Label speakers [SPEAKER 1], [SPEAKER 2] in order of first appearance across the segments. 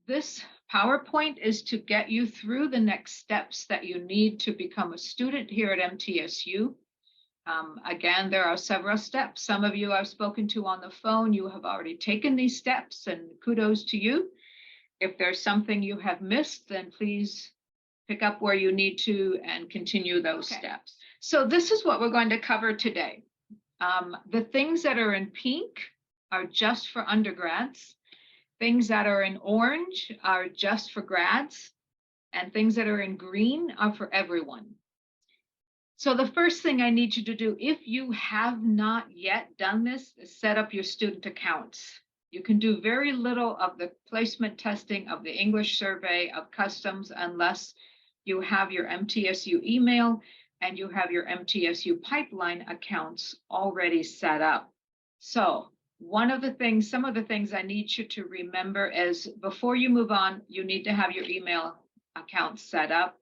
[SPEAKER 1] This PowerPoint is to get you through the next steps that you need to become a student here at MTSU. Again, there are several steps. Some of you I've spoken to on the phone, you have already taken these steps, and kudos to you. If there's something you have missed, then please pick up where you need to and continue those steps. So this is what we're going to cover today. The things that are in pink are just for undergrads. Things that are in orange are just for grads, and things that are in green are for everyone. So the first thing I need you to do, if you have not yet done this, is set up your student accounts. You can do very little of the placement testing, of the English survey, of customs, unless you have your MTSU email and you have your MTSU pipeline accounts already set up. So some of the things I need you to remember is before you move on, you need to have your email account set up.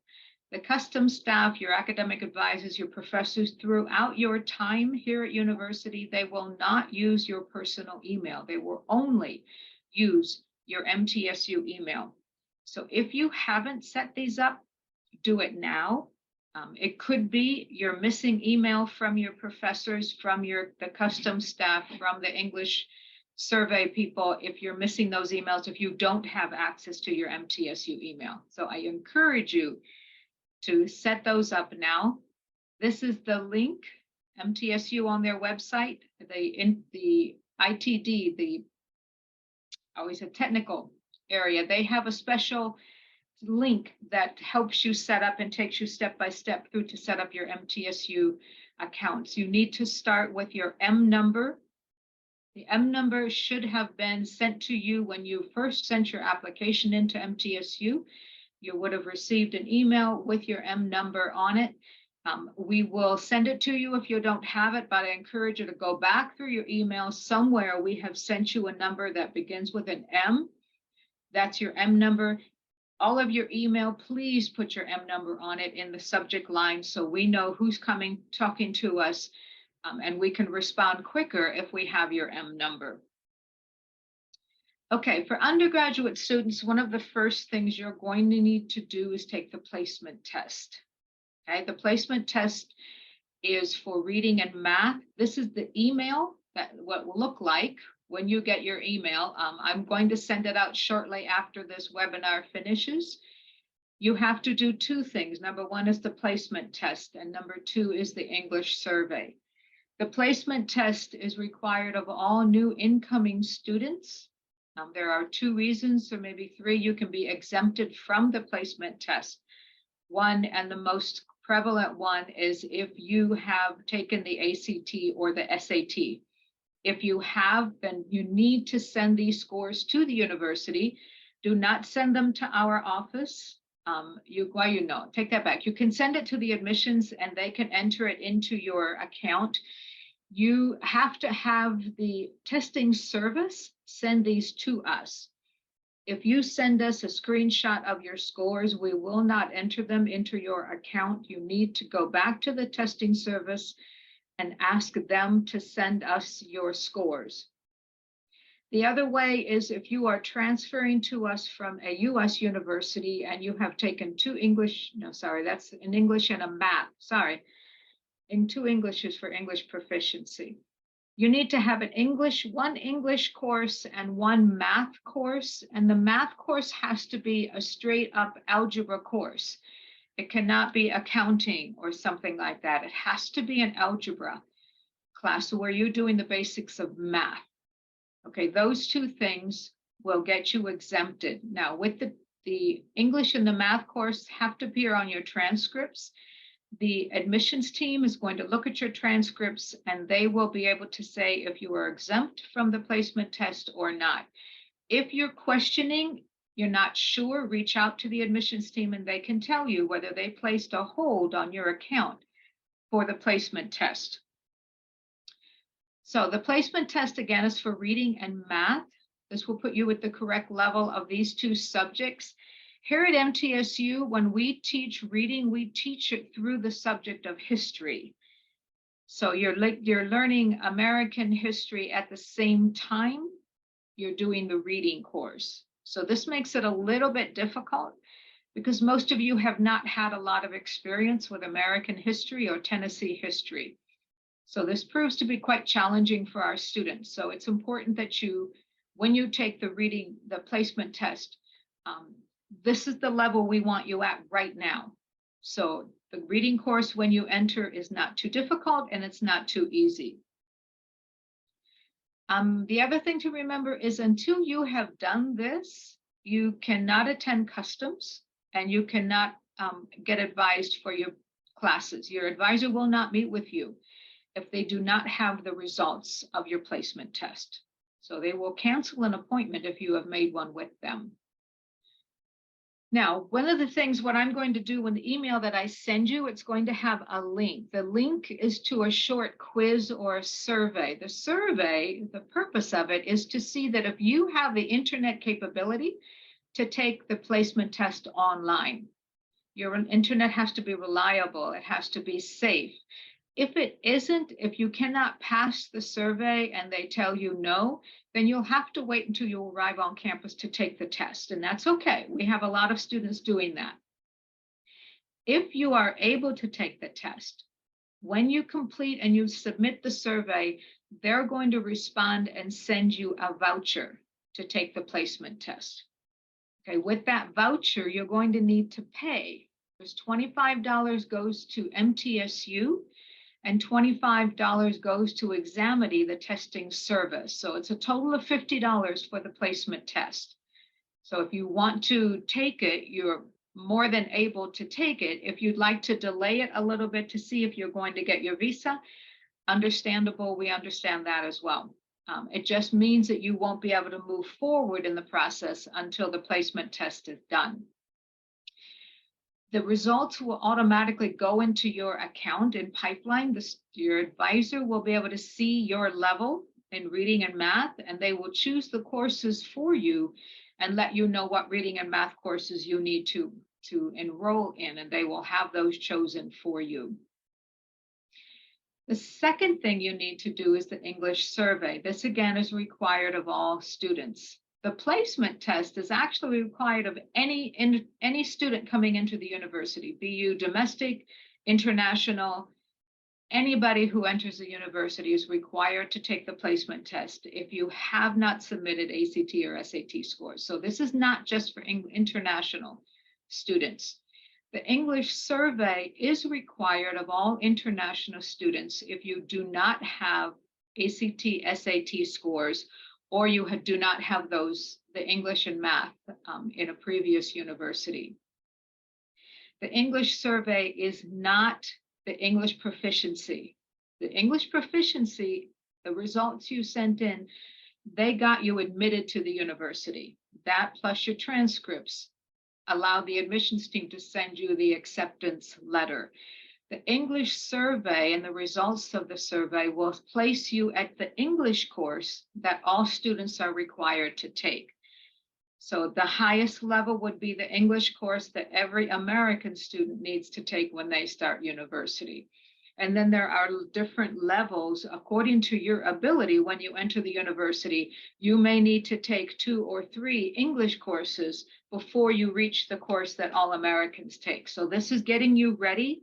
[SPEAKER 1] The custom staff, your academic advisors, your professors throughout your time here at university, they will not use your personal email. They will only use your MTSU email. So if you haven't set these up, do it now. It could be you're missing email from your professors, from the custom staff, from the English survey people, if you're missing those emails, if you don't have access to your MTSU email. So I encourage you to set those up now. This is the link, MTSU on their website, the ITD, always a technical area. They have a special link that helps you set up and takes you step by step through to set up your MTSU accounts. You need to start with your M number. The M number should have been sent to you when you first sent your application into MTSU. You would have received an email with your M number on it. We will send it to you if you don't have it, but I encourage you to go back through your email. Somewhere we have sent you a number that begins with an M. That's your M number. All of your email, please put your M number on it in the subject line so we know who's talking to us, and we can respond quicker if we have your M number. Okay, for undergraduate students, one of the first things you're going to need to do is take the placement test. Okay, the placement test is for reading and math. This is the email that what will look like when you get your email. I'm going to send it out shortly after this webinar finishes. You have to do two things. Number one is the placement test, and number two is the English survey. The placement test is required of all new incoming students. There are two reasons, or maybe three, you can be exempted from the placement test. One, and the most prevalent one, is if you have taken the ACT or the SAT. If you have, then you need to send these scores to the university. Do not send them to our office. Take that back. You can send it to the admissions and they can enter it into your account. You have to have the testing service send these to us. If you send us a screenshot of your scores, we will not enter them into your account. You need to go back to the testing service and ask them to send us your scores. The other way is if you are transferring to us from a US university and you have taken that's an English and a math, in two Englishes for English proficiency. You need to have one English course and one math course, and the math course has to be a straight up algebra course. It cannot be accounting or something like that. It has to be an algebra class where you're doing the basics of math. Okay, those two things will get you exempted. Now, with the English and the math course have to appear on your transcripts. The admissions team is going to look at your transcripts and they will be able to say if you are exempt from the placement test or not. If you're questioning, you're not sure, reach out to the admissions team and they can tell you whether they placed a hold on your account for the placement test. So the placement test, again, is for reading and math. This will put you at the correct level of these two subjects. Here at MTSU, when we teach reading, we teach it through the subject of history. So you're learning American history at the same time you're doing the reading course. So this makes it a little bit difficult because most of you have not had a lot of experience with American history or Tennessee history. So this proves to be quite challenging for our students. So it's important that you, when you take the placement test, this is the level we want you at right now. So the reading course when you enter is not too difficult and it's not too easy. The other thing to remember is until you have done this, you cannot attend customs and you cannot get advised for your classes. Your advisor will not meet with you if they do not have the results of your placement test. So they will cancel an appointment if you have made one with them. Now, one of the things, what I'm going to do in the email that I send you, it's going to have a link. The link is to a short quiz or a survey. The survey, the purpose of it is to see that if you have the internet capability to take the placement test online. Your internet has to be reliable. It has to be safe. If it isn't, if you cannot pass the survey and they tell you no, then you'll have to wait until you arrive on campus to take the test. And that's okay. We have a lot of students doing that. If you are able to take the test, when you complete and you submit the survey, they're going to respond and send you a voucher to take the placement test. Okay, with that voucher, you're going to need to pay. There's $25 goes to MTSU. And $25 goes to Examity, the testing service. So it's a total of $50 for the placement test. So if you want to take it, you're more than able to take it. If you'd like to delay it a little bit to see if you're going to get your visa, understandable, we understand that as well. It just means that you won't be able to move forward in the process until the placement test is done. The results will automatically go into your account in Pipeline. Your advisor will be able to see your level in reading and math, and they will choose the courses for you and let you know what reading and math courses you need to enroll in, and they will have those chosen for you. The second thing you need to do is the English survey. This again is required of all students. The placement test is actually required of any student coming into the university, be you domestic, international, anybody who enters the university is required to take the placement test if you have not submitted ACT or SAT scores. So this is not just for international students. The English survey is required of all international students if you do not have ACT, SAT scores, or you do not have the English and math in a previous university. The English survey is not the English proficiency. The English proficiency, the results you sent in, they got you admitted to the university. That plus your transcripts allow the admissions team to send you the acceptance letter. The English survey and the results of the survey will place you at the English course that all students are required to take. So the highest level would be the English course that every American student needs to take when they start university. And then there are different levels according to your ability. When you enter the university, you may need to take 2 or 3 English courses before you reach the course that all Americans take. So this is getting you ready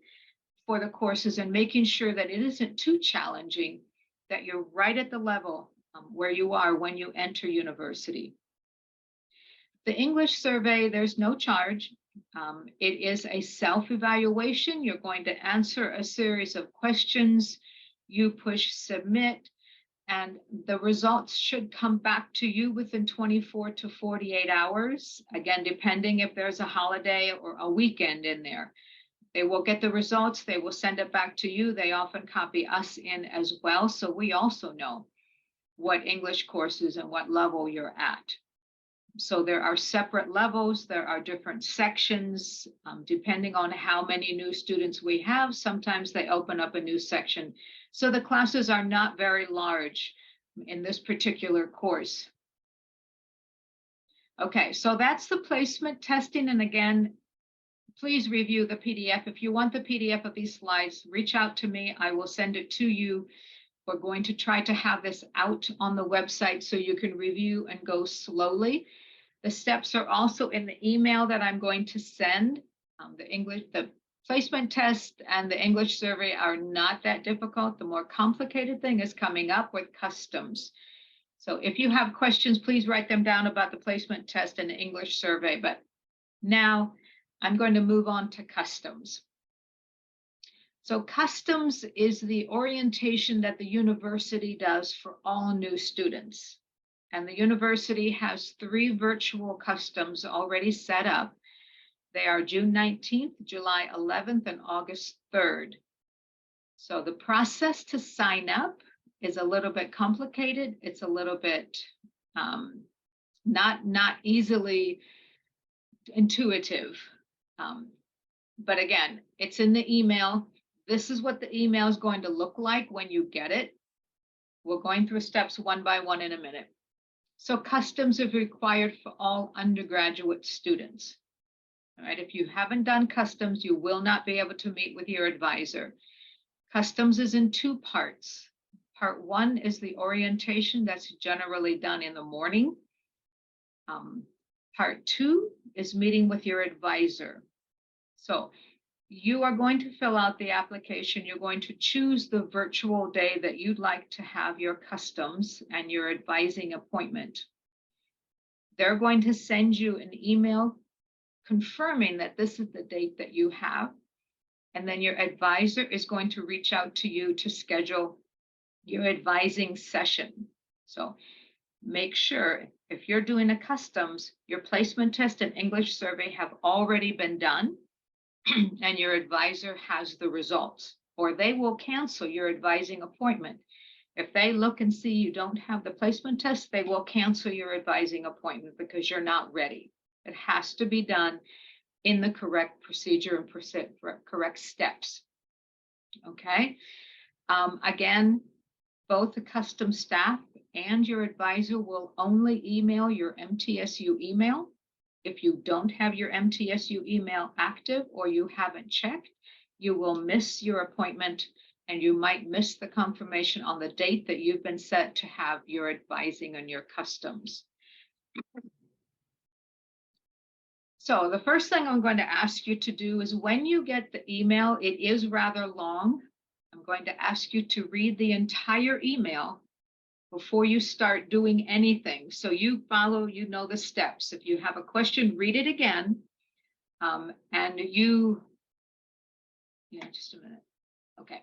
[SPEAKER 1] for the courses and making sure that it isn't too challenging, that you're right at the level where you are when you enter university. The English survey, there's no charge. It is a self-evaluation. You're going to answer a series of questions. You push submit, and the results should come back to you within 24 to 48 hours. Again, depending if there's a holiday or a weekend in there. They will get the results. They will send it back to you. They often copy us in as well. So we also know what English courses and what level you're at. So there are separate levels. There are different sections. Depending on how many new students we have, sometimes they open up a new section. So the classes are not very large in this particular course. Okay, so that's the placement testing. And again, please review the PDF. If you want the PDF of these slides, reach out to me. I will send it to you. We're going to try to have this out on the website so you can review and go slowly. The steps are also in the email that I'm going to send. The placement test and the English survey are not that difficult. The more complicated thing is coming up with customs. So if you have questions, please write them down about the placement test and the English survey. But now I'm going to move on to customs. So customs is the orientation that the university does for all new students. And the university has 3 virtual customs already set up. They are June 19th, July 11th, and August 3rd. So the process to sign up is a little bit complicated. It's a little bit not easily intuitive. But again, it's in the email. This is what the email is going to look like when you get it. We're going through steps one by one in a minute. So customs is required for all undergraduate students. All right, if you haven't done customs, you will not be able to meet with your advisor. Customs is in 2 parts. Part 1 is the orientation that's generally done in the morning. Part 2 is meeting with your advisor. So you are going to fill out the application. You're going to choose the virtual day that you'd like to have your customs and your advising appointment. They're going to send you an email confirming that this is the date that you have. And then your advisor is going to reach out to you to schedule your advising session. So make sure if you're doing a customs, your placement test and English survey have already been done and your advisor has the results, or they will cancel your advising appointment. If they look and see you don't have the placement test, they will cancel your advising appointment because you're not ready. It has to be done in the correct procedure and correct steps. Okay. Again, both the custom staff and your advisor will only email your MTSU email. If you don't have your MTSU email active or you haven't checked, you will miss your appointment and you might miss the confirmation on the date that you've been set to have your advising on your customs. So the first thing I'm going to ask you to do is when you get the email, it is rather long. I'm going to ask you to read the entire email before you start doing anything. So you follow, you know the steps. If you have a question, read it again. And just a minute. Okay.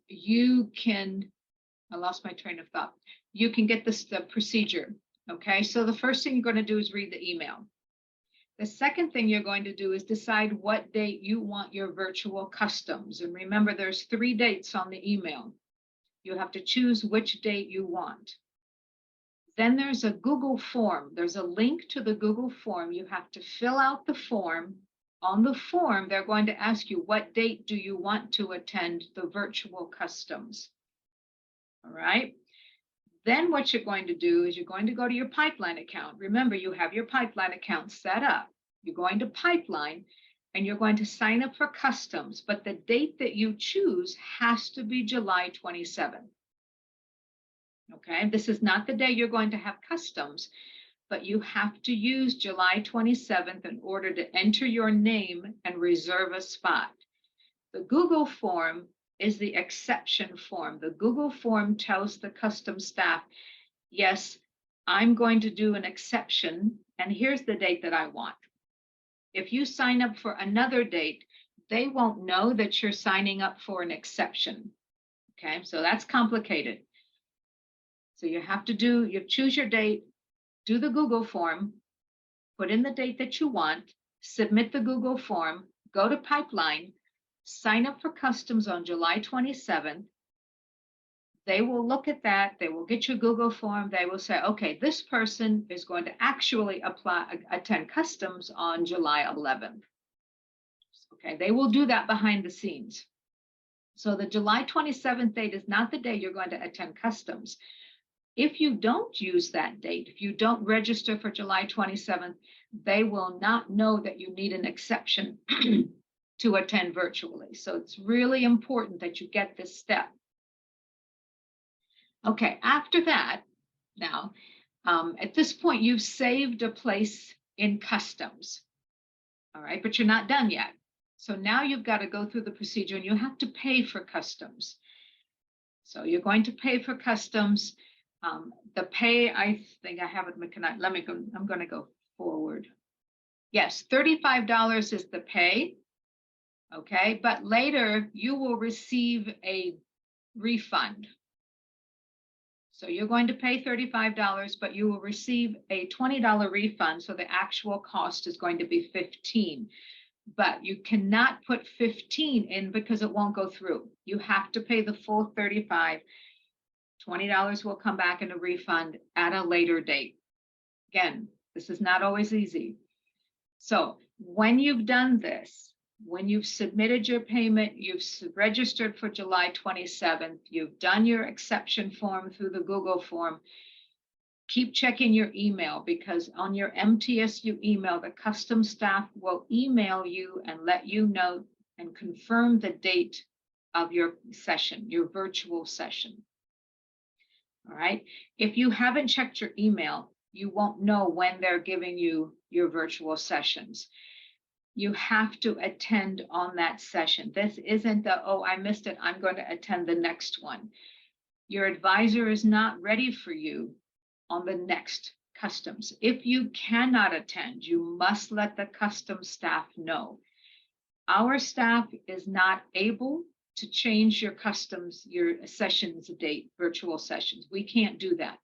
[SPEAKER 1] You can, I lost my train of thought. You can get the procedure. Okay. So the first thing you're going to do is read the email. The second thing you're going to do is decide what date you want your virtual customs. And remember, there's 3 dates on the email. You have to choose which date you want. Then there's a Google form. There's a link to the Google form. You have to fill out the form. On the form, they're going to ask you, what date do you want to attend the virtual customs? All right. Then what you're going to do is you're going to go to your pipeline account. Remember, you have your pipeline account set up. You're going to pipeline and you're going to sign up for customs, but the date that you choose has to be July 27th. Okay, this is not the day you're going to have customs, but you have to use July 27th in order to enter your name and reserve a spot. The Google form is the exception form. The Google form tells the customs staff, yes, I'm going to do an exception, and here's the date that I want. If you sign up for another date, they won't know that you're signing up for an exception. Okay, so that's complicated. So you have to you choose your date, do the Google form, put in the date that you want, submit the Google form, go to pipeline, sign up for customs on July 27th. They will look at that. They will get your Google form. They will say, okay, this person is going to actually attend customs on July 11th. Okay, they will do that behind the scenes. So the July 27th date is not the day you're going to attend customs. If you don't use that date, if you don't register for July 27th, they will not know that you need an exception to attend virtually. So it's really important that you get this step. Okay, after that, now, At this point, you've saved a place in customs. All right, but you're not done yet. So now you've got to go through the procedure and you have to pay for customs. So you're going to pay for customs. The pay, I think I have it. Let me go. I'm going to go forward. Yes, $35 is the pay. Okay, but later you will receive a refund. So you're going to pay $35, but you will receive a $20 refund. So the actual cost is going to be $15. But you cannot put 15 in because it won't go through. You have to pay the full 35. $20 will come back in a refund at a later date. Again, this is not always easy. So when you've done this, when you've submitted your payment, you've registered for July 27th, you've done your exception form through the Google form, keep checking your email, because on your MTSU email, the customs staff will email you and let you know and confirm the date of your session, your virtual session. All right. If you haven't checked your email, you won't know when they're giving you your virtual sessions. You have to attend on that session. This isn't the, oh, I missed it, I'm going to attend the next one. Your advisor is not ready for you on the next customs. If you cannot attend, you must let the customs staff know. Our staff is not able to change your customs, your sessions date, virtual sessions. We can't do that.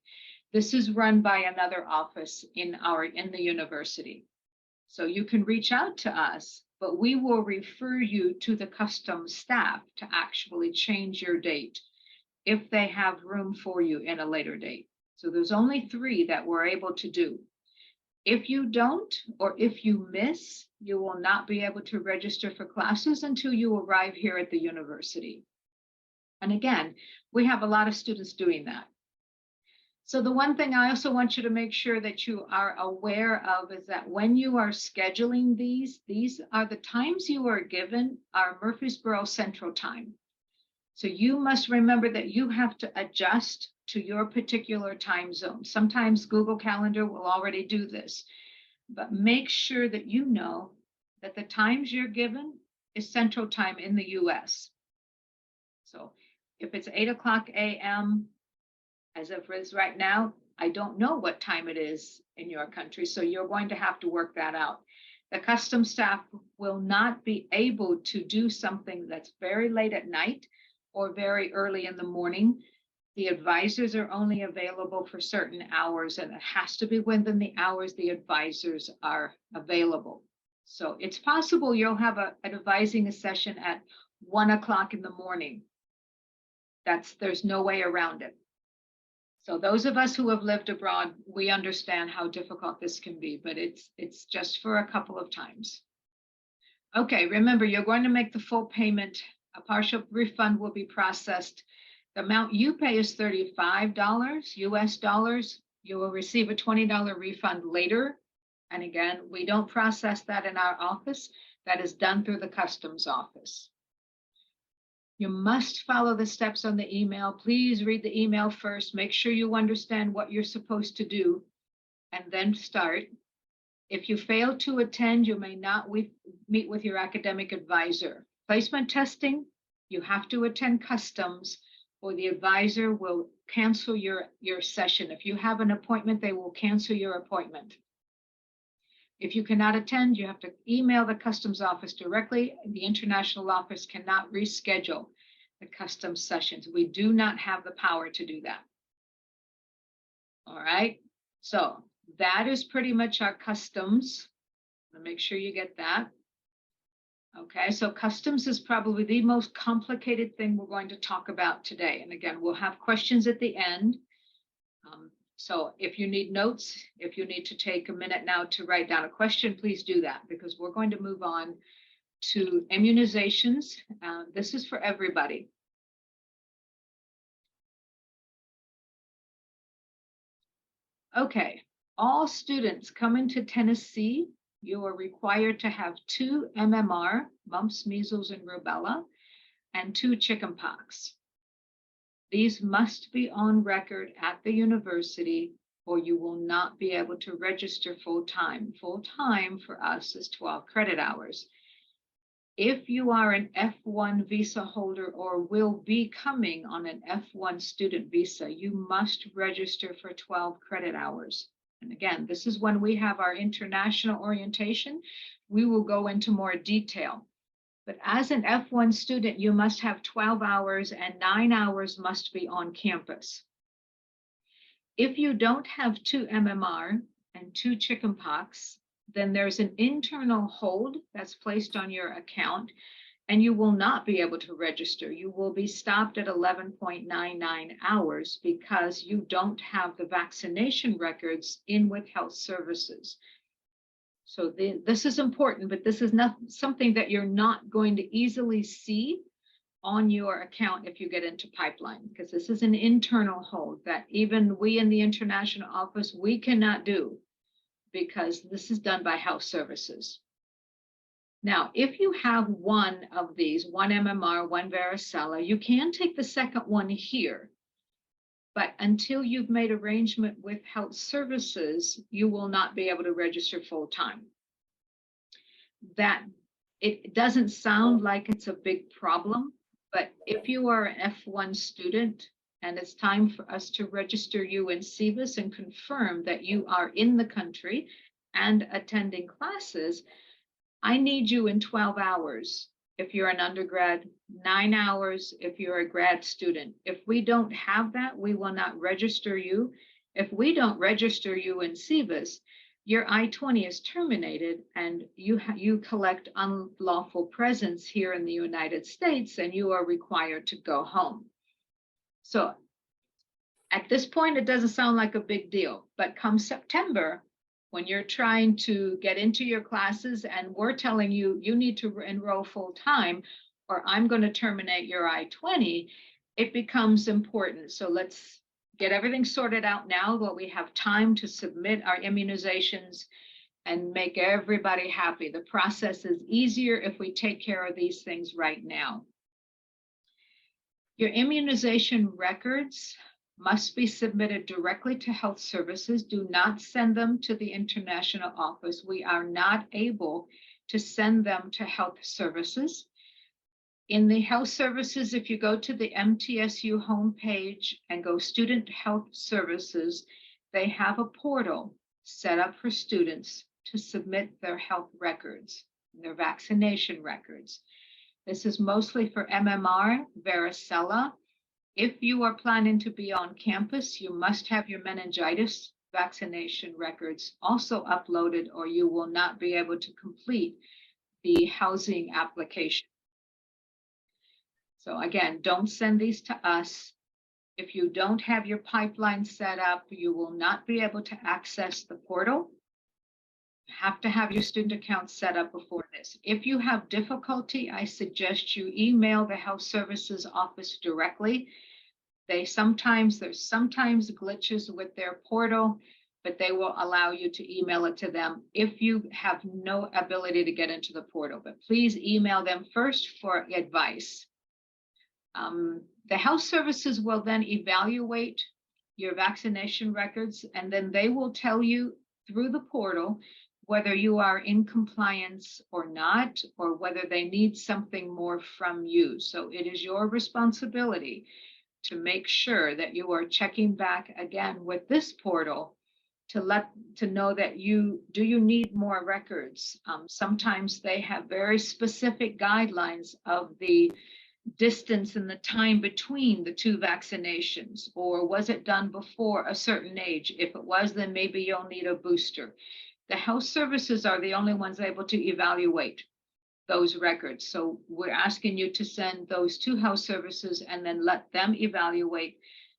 [SPEAKER 1] This is run by another office in the university. So you can reach out to us, but we will refer you to the customs staff to actually change your date if they have room for you in a later date. So there's only 3 that we're able to do. If you don't, or if you miss, you will not be able to register for classes until you arrive here at the university. And again, we have a lot of students doing that. So the one thing I also want you to make sure that you are aware of is that when you are scheduling these are the times you are given are Murfreesboro Central Time. So you must remember that you have to adjust to your particular time zone. Sometimes Google Calendar will already do this, but make sure that you know that the times you're given is Central Time in the US. So if it's 8 o'clock a.m., as of is right now, I don't know what time it is in your country, so you're going to have to work that out. The customs staff will not be able to do something that's very late at night or very early in the morning. The advisors are only available for certain hours, and it has to be within the hours the advisors are available. So it's possible you'll have an advising a session at 1 o'clock in the morning. There's no way around it. So those of us who have lived abroad, we understand how difficult this can be, but it's just for a couple of times. Okay, remember, you're going to make the full payment. A partial refund will be processed. The amount you pay is $35 US dollars. You will receive a $20 refund later. And again, we don't process that in our office. That is done through the customs office. You must follow the steps on the email. Please read the email first. Make sure you understand what you're supposed to do and then start. If you fail to attend, you may not meet with your academic advisor. Placement testing, you have to attend customs or the advisor will cancel your session. If you have an appointment, they will cancel your appointment. If you cannot attend, you have to email the customs office directly. The international office cannot reschedule the customs sessions. We do not have the power to do that. All right, so that is pretty much our customs. Make sure you get that. Okay, so customs is probably the most complicated thing we're going to talk about today. And again, we'll have questions at the end. So if you need notes, if you need to take a minute now to write down a question, please do that, because we're going to move on to immunizations. This is for everybody. Okay, all students coming to Tennessee, you are required to have 2 MMR, mumps, measles, and rubella, and 2 chickenpox. These must be on record at the university or you will not be able to register full-time. Full-time for us is 12 credit hours. If you are an F1 visa holder or will be coming on an F1 student visa, you must register for 12 credit hours. And again, this is when we have our international orientation. We will go into more detail. But as an F1 student, you must have 12 hours and 9 hours must be on campus. If you don't have 2 MMR and 2 chickenpox, then there's an internal hold that's placed on your account and you will not be able to register. You will be stopped at 11.99 hours because you don't have the vaccination records in with health services. So this is important, but this is not something that you're not going to easily see on your account if you get into pipeline, because this is an internal hold that even we in the international office, we cannot do because this is done by health services. Now, if you have one of these, one MMR, one varicella, you can take the second one here. But until you've made arrangement with health services, you will not be able to register full time. That it doesn't sound like it's a big problem, but if you are an F1 student and it's time for us to register you in SEVIS and confirm that you are in the country and attending classes, I need you in 12 hours. If you're an undergrad, 9 hours if you're a grad student. If we don't have that, we will not register you. If we don't register you in SEVIS, your I-20 is terminated and you collect unlawful presence here in the United States and you are required to go home. So at this point, it doesn't sound like a big deal, but come September, when you're trying to get into your classes and we're telling you, you need to enroll full time or I'm going to terminate your I-20, it becomes important. So let's get everything sorted out now while we have time to submit our immunizations and make everybody happy. The process is easier if we take care of these things right now. Your immunization records must be submitted directly to health services. Do not send them to the international office. We are not able to send them to health services. In the health services, if you go to the MTSU homepage and go Student Health Services, they have a portal set up for students to submit their health records, their vaccination records. This is mostly for MMR, varicella. If you are planning to be on campus, you must have your meningitis vaccination records also uploaded or you will not be able to complete the housing application. So again, don't send these to us. If you don't have your pipeline set up, you will not be able to access the portal. You have to have your student account set up before this. If you have difficulty, I suggest you email the health services office directly. There's sometimes glitches with their portal, but they will allow you to email it to them if you have no ability to get into the portal. But please email them first for advice. The health services will then evaluate your vaccination records, and then they will tell you through the portal whether you are in compliance or not, or whether they need something more from you. So it is your responsibility to make sure that you are checking back again with this portal to know that you need more records. Sometimes they have very specific guidelines of the distance and the time between the two vaccinations, or was it done before a certain age? If it was, then maybe you'll need a booster. The health services are the only ones able to evaluate those records. So we're asking you to send those to health services and then let them evaluate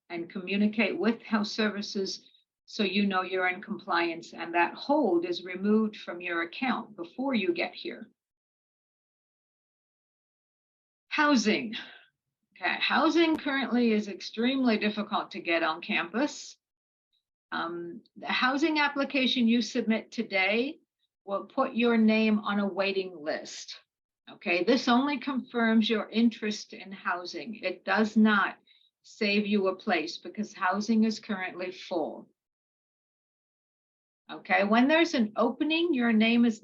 [SPEAKER 1] and communicate with health services so you know you're in compliance and that hold is removed from your account before you get here. Housing. Okay, housing currently is extremely difficult to get on campus. The housing application you submit today will put your name on a waiting list. Okay, this only confirms your interest in housing. It does not save you a place because housing is currently full. Okay, when there's an opening, your name is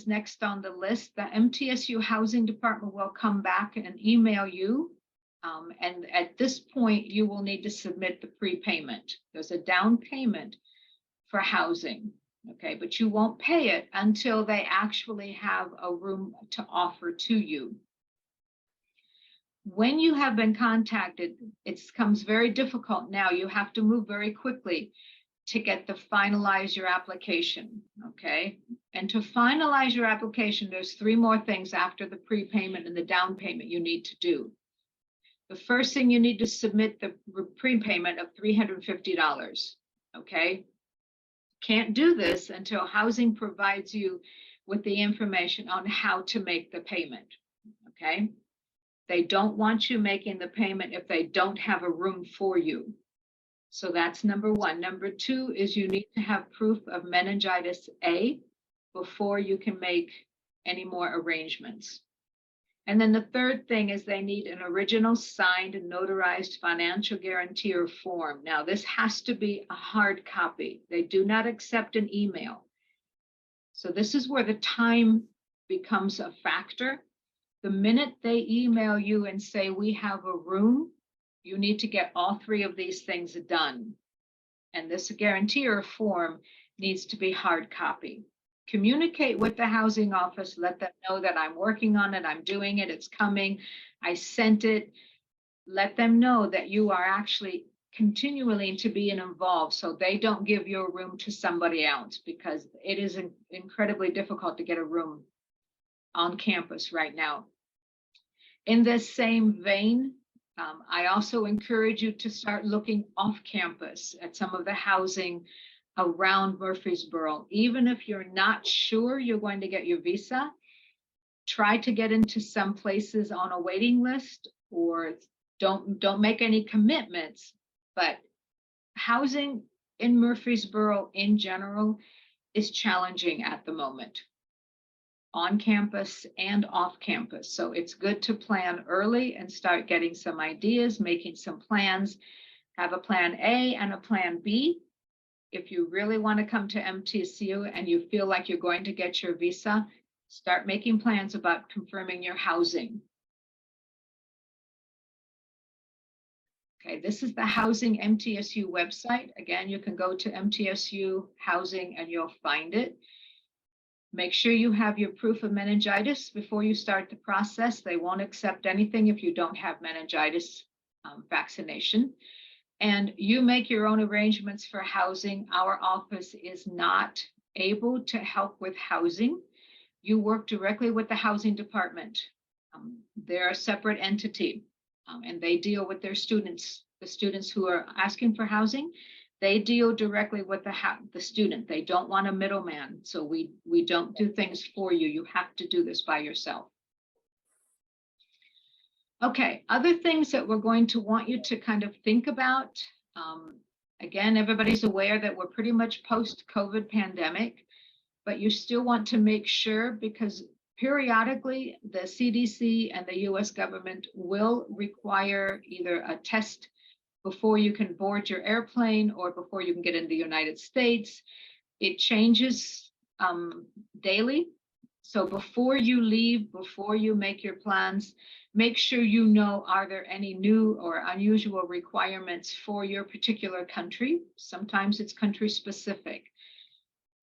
[SPEAKER 1] next on the list. The MTSU Housing Department will come back and email you. And at this point, you will need to submit the prepayment. There's a down payment for housing, okay, but you won't pay it until they actually have a room to offer to you. When you have been contacted, it becomes very difficult now. You have to move very quickly to get to finalize your application, okay? And to finalize your application, there's 3 more things after the prepayment and the down payment you need to do. The first thing, you need to submit the prepayment of $350, okay? Can't do this until housing provides you with the information on how to make the payment, okay? They don't want you making the payment if they don't have a room for you. So that's number 1. Number 2 is you need to have proof of meningitis A before you can make any more arrangements. And then the third thing is they need an original signed and notarized financial guarantor form. Now, this has to be a hard copy. They do not accept an email. So this is where the time becomes a factor. The minute they email you and say, we have a room, you need to get all 3 of these things done. And this guarantor form needs to be hard copy. Communicate with the housing office, let them know that I'm working on it, I'm doing it, it's coming, I sent it. Let them know that you are actually continuing to be involved so they don't give your room to somebody else, because it is incredibly difficult to get a room on campus right now. In this same vein, I also encourage you to start looking off campus at some of the housing around Murfreesboro. Even if you're not sure you're going to get your visa, try to get into some places on a waiting list, or don't make any commitments. But housing in Murfreesboro in general is challenging at the moment, on campus and off campus. So it's good to plan early and start getting some ideas, making some plans, have a plan A and a plan B. If you really want to come to MTSU and you feel like you're going to get your visa, start making plans about confirming your housing. Okay, this is the Housing MTSU website. Again, you can go to MTSU Housing and you'll find it. Make sure you have your proof of meningitis before you start the process. They won't accept anything if you don't have meningitis vaccination. And you make your own arrangements for housing. Our office is not able to help with housing. You work directly with the housing department. They're a separate entity, and they deal with their students, the students who are asking for housing. They deal directly with the student. They don't want a middleman. So we don't do things for you. You have to do this by yourself. Okay, other things that we're going to want you to kind of think about. Again, everybody's aware that we're pretty much post-COVID pandemic, but you still want to make sure, because periodically the CDC and the US government will require either a test before you can board your airplane or before you can get into the United States. It changes daily. So before you leave, before you make your plans, make sure you know, are there any new or unusual requirements for your particular country? Sometimes it's country specific.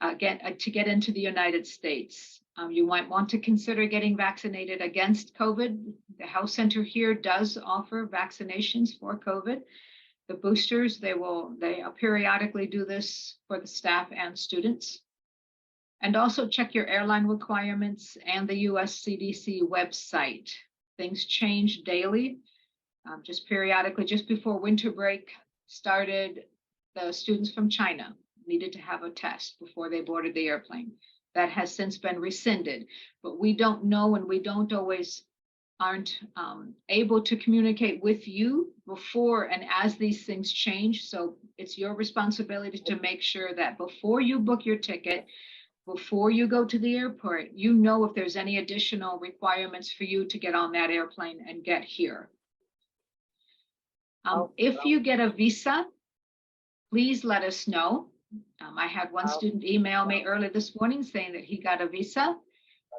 [SPEAKER 1] Again, to get into the United States, you might want to consider getting vaccinated against COVID. The health center here does offer vaccinations for COVID. The boosters, they periodically do this for the staff and students. And also check your airline requirements and the US CDC website. Things change daily. Just periodically, just before winter break started, the students from China needed to have a test before they boarded the airplane. That has since been rescinded, but we don't know, and we aren't able to communicate with you before and as these things change. So it's your responsibility to make sure that before you book your ticket, before you go to the airport, you know if there's any additional requirements for you to get on that airplane and get here. If you get a visa, please let us know. I had one student email me early this morning saying that he got a visa,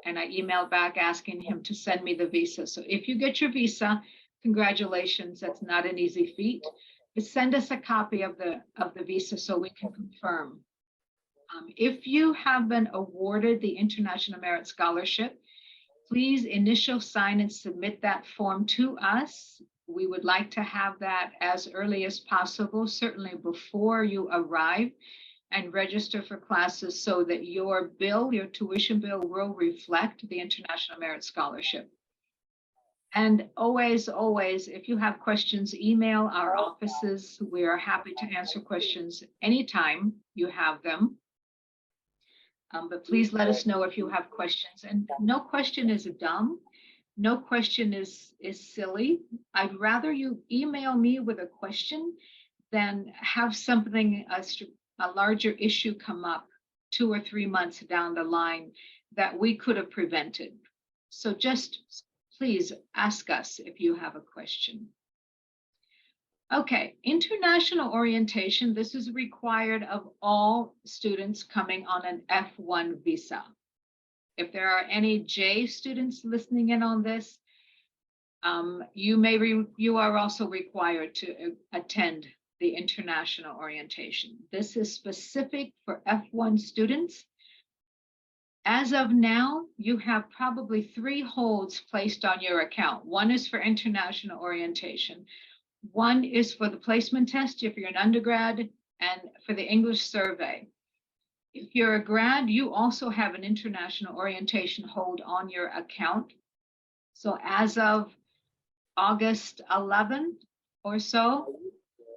[SPEAKER 1] and I emailed back asking him to send me the visa. So if you get your visa, congratulations, that's not an easy feat. But send us a copy of the visa so we can confirm. If you have been awarded the International Merit Scholarship, please initial sign and submit that form to us. We would like to have that as early as possible, certainly before you arrive and register for classes, so that your bill, your tuition bill, will reflect the International Merit Scholarship. And always, if you have questions, email our offices. We are happy to answer questions anytime you have them. But please let us know if you have questions. And no question is dumb. No question is silly. I'd rather you email me with a question than have something, a larger issue come up 2 or 3 months down the line that we could have prevented. So just please ask us if you have a question. Okay, international orientation. This is required of all students coming on an F1 visa. If there are any J students listening in on this, you are also required to attend the international orientation. This is specific for F1 students. As of now, you have probably 3 holds placed on your account. One is for international orientation. One is for the placement test if you're an undergrad, and for the English survey. If you're a grad, you also have an international orientation hold on your account. So as of August 11th or so,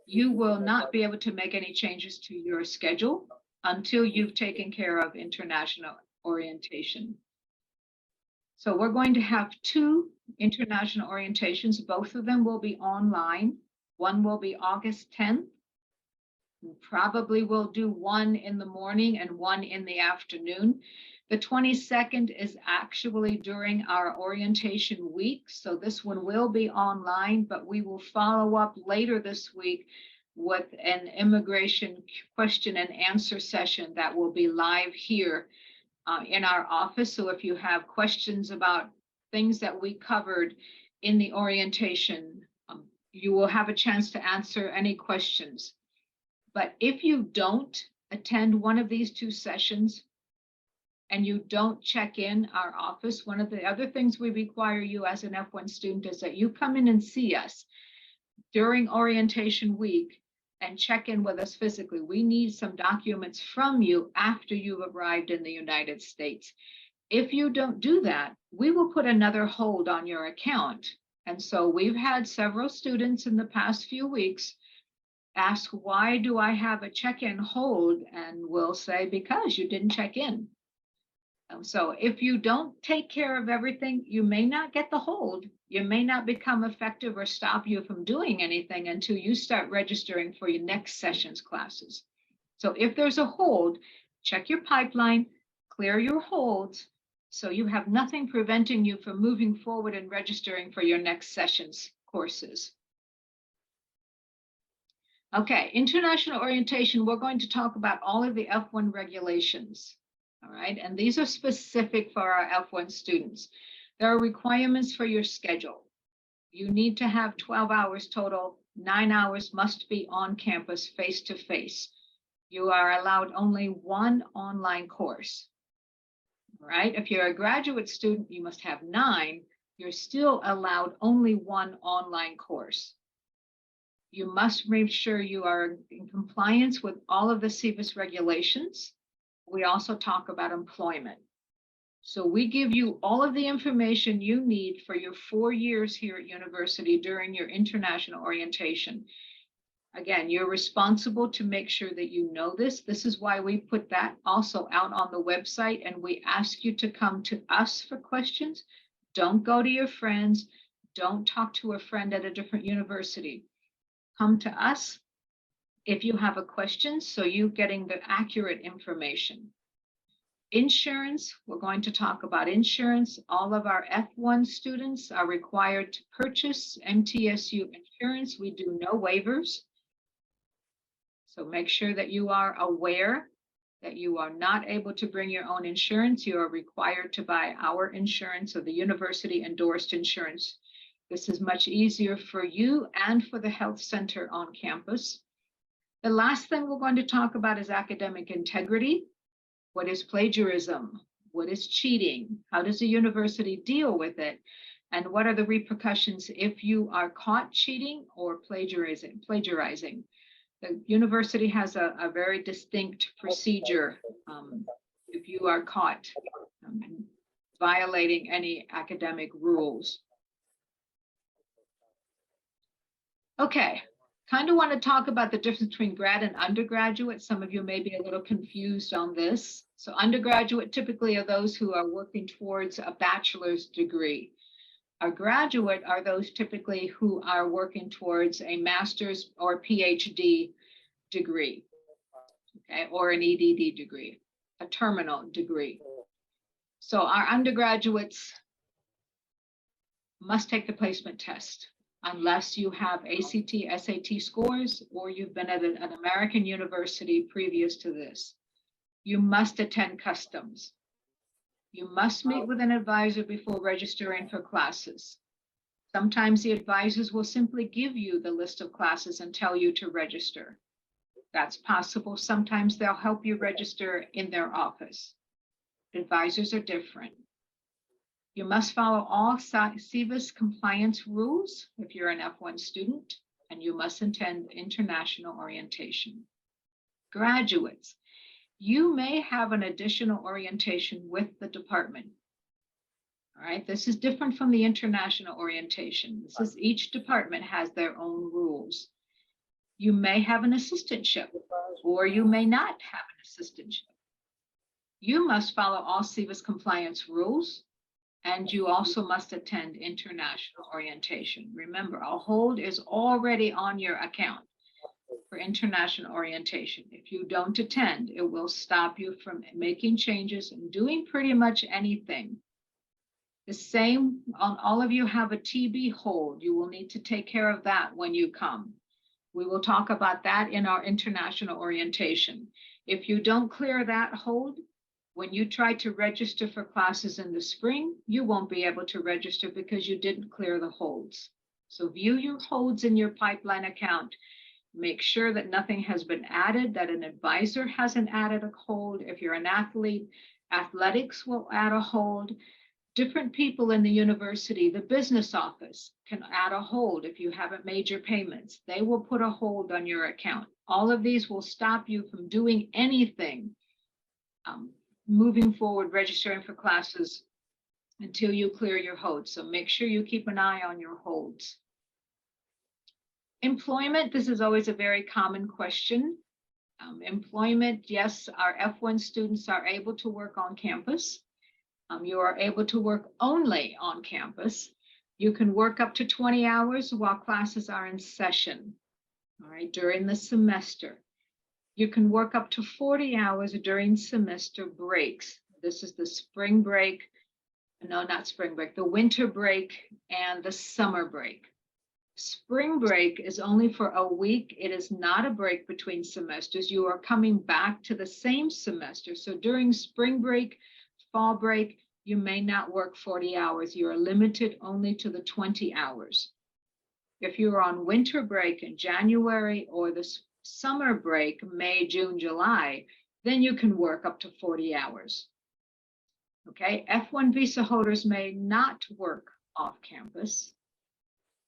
[SPEAKER 1] you will not be able to make any changes to your schedule until you've taken care of international orientation. So we're going to have 2 international orientations. Both of them will be online. One will be August 10th. We probably will do one in the morning and one in the afternoon. The 22nd is actually during our orientation week. So this one will be online, but we will follow up later this week with an immigration question and answer session that will be live here in our office. So if you have questions about things that we covered in the orientation, you will have a chance to answer any questions. But if you don't attend one of these 2 sessions and you don't check in our office, one of the other things we require you as an F1 student is that you come in and see us during orientation week and check in with us physically. We need some documents from you after you've arrived in the United States. If you don't do that, we will put another hold on your account. And so we've had several students in the past few weeks ask, why do I have a check-in hold? And we'll say, because you didn't check in. So if you don't take care of everything, you may not get the hold. You may not become effective or stop you from doing anything until you start registering for your next session's classes. So if there's a hold, check your pipeline, clear your holds, so you have nothing preventing you from moving forward and registering for your next session's courses. Okay, international orientation, we're going to talk about all of the F1 regulations. All right, and these are specific for our F1 students. There are requirements for your schedule. You need to have 12 hours total. 9 hours must be on campus face-to-face. You are allowed only 1 online course. All right, if you're a graduate student, you must have 9. You're still allowed only 1 online course. You must make sure you are in compliance with all of the CBIS regulations. We also talk about employment. So we give you all of the information you need for your 4 years here at university during your international orientation. Again, you're responsible to make sure that you know this. This is why we put that also out on the website, and we ask you to come to us for questions. Don't go to your friends. Don't talk to a friend at a different university. Come to us if you have a question, so you're getting the accurate information. Insurance, we're going to talk about insurance. All of our F1 students are required to purchase MTSU insurance. We do no waivers. So make sure that you are aware that you are not able to bring your own insurance, you are required to buy our insurance or the university endorsed insurance. This is much easier for you and for the health center on campus. The last thing we're going to talk about is academic integrity. What is plagiarism? What is cheating? How does the university deal with it? And what are the repercussions if you are caught cheating or plagiarizing? The university has a very distinct procedure if you are caught violating any academic rules. Okay, kind of want to talk about the difference between grad and undergraduate. Some of you may be a little confused on this. So undergraduate typically are those who are working towards a bachelor's degree. A graduate are those typically who are working towards a master's or PhD degree, okay, or an EDD degree, a terminal degree. So our undergraduates must take the placement test unless you have ACT, SAT scores, or you've been at an American university previous to this. You must attend customs. You must meet with an advisor before registering for classes. Sometimes the advisors will simply give you the list of classes and tell you to register. That's possible. Sometimes they'll help you register in their office. Advisors are different. You must follow all SEVIS compliance rules if you're an F1 student, and you must attend international orientation. Graduates, you may have an additional orientation with the department. All right, this is different from the international orientation. This is each department has their own rules. You may have an assistantship, or you may not have an assistantship. You must follow all SEVIS compliance rules, and you also must attend international orientation. Remember, a hold is already on your account for international orientation. If you don't attend, it will stop you from making changes and doing pretty much anything. The same on all of you have a TB hold. You will need to take care of that when you come. We will talk about that in our international orientation. If you don't clear that hold, when you try to register for classes in the spring, you won't be able to register because you didn't clear the holds. So view your holds in your pipeline account. Make sure that nothing has been added, that an advisor hasn't added a hold. If you're an athlete, athletics will add a hold. Different people in the university, the business office can add a hold if you haven't made your payments. They will put a hold on your account. All of these will stop you from doing anything moving forward, registering for classes until you clear your holds. So make sure you keep an eye on your holds. Employment, this is always a very common question. Employment, yes, our F1 students are able to work on campus. You are able to work only on campus. You can work up to 20 hours while classes are in session, all right, during the semester. You can work up to 40 hours during semester breaks. This is the spring break, no, not spring break, the winter break and the summer break. Spring break is only for a week. It is not a break between semesters. You are coming back to the same semester. So during spring break, fall break, you may not work 40 hours. You are limited only to the 20 hours. If you're on winter break in January or the summer break, May, June, July, then you can work up to 40 hours. Okay, F1 visa holders may not work off campus.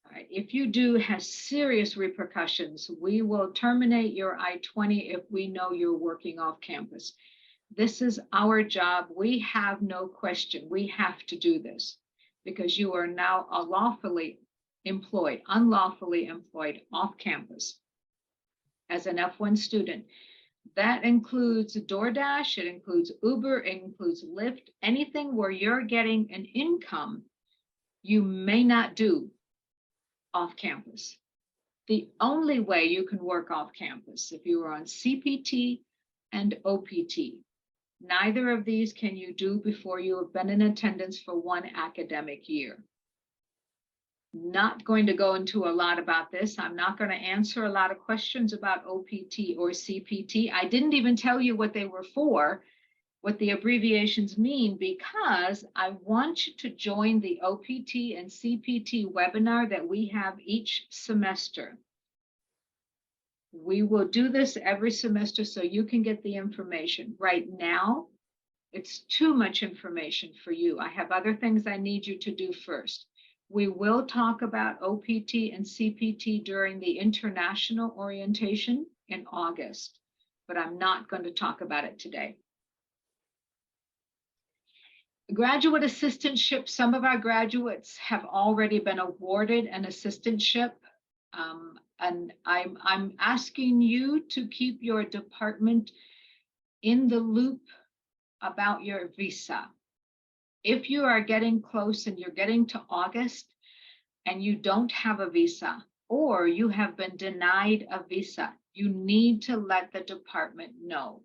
[SPEAKER 1] All right, if you do, it has serious repercussions. We will terminate your I-20 if we know you're working off campus. This is our job. We have no question. We have to do this because you are now unlawfully employed off campus as an F1 student. That includes DoorDash, it includes Uber, it includes Lyft, anything where you're getting an income you may not do off campus. The only way you can work off campus if you are on CPT and OPT. Neither of these can you do before you have been in attendance for one academic year. Not going to go into a lot about this. I'm not going to answer a lot of questions about OPT or CPT. I didn't even tell you what they were for, what the abbreviations mean, because I want you to join the OPT and CPT webinar that we have each semester. We will do this every semester so you can get the information. Right now, it's too much information for you. I have other things I need you to do first. We will talk about OPT and CPT during the international orientation in August, but I'm not going to talk about it today. Graduate assistantship, some of our graduates have already been awarded an assistantship. And I'm asking you to keep your department in the loop about your visa. If you are getting close and you're getting to August and you don't have a visa, or you have been denied a visa, you need to let the department know.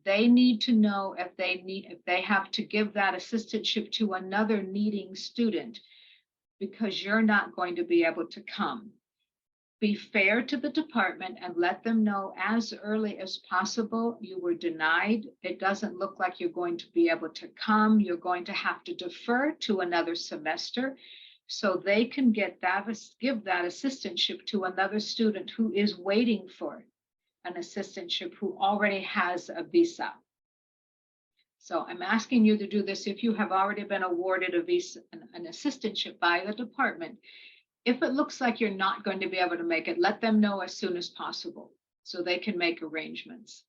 [SPEAKER 1] They need to know if they have to give that assistantship to another needing student, because you're not going to be able to come. Be fair to the department and let them know as early as possible you were denied. It doesn't look like you're going to be able to come. You're going to have to defer to another semester so they can give that assistantship to another student who is waiting for an assistantship, who already has a visa. So I'm asking you to do this if you have already been awarded a visa, an assistantship by the department. If it looks like you're not going to be able to make it, let them know as soon as possible so they can make arrangements.